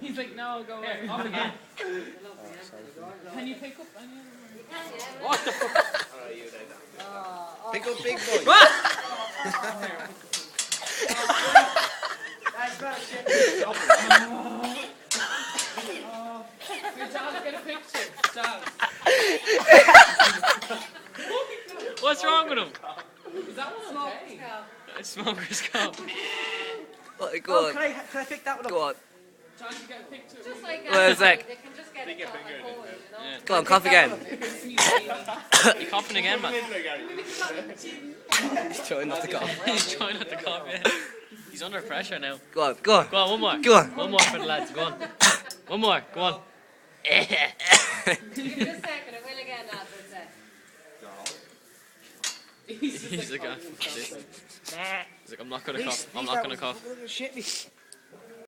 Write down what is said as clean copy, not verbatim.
He's like, no, go away. Off again. Can you pick up any other one? What the fuck? Pick up big boy. Your dad, get a picture. Dad. What's wrong with him? Is that one okay? A smoker's cup. Go on. Can I pick that one up? Go on. John, you get a picture. Just like Wait a sec. they can just get it on like hold, you know? Yeah. Go on, cough again. You coughing again, man? He's trying not to cough. He's trying not to cough, yeah. He's under pressure now. Go on, go on. Go on, one more. Go on. One more for the lads, go on. One more, go on. Just a second, I will again, lads, He's like, I'm not gonna cough. I'm not gonna cough. Shit me.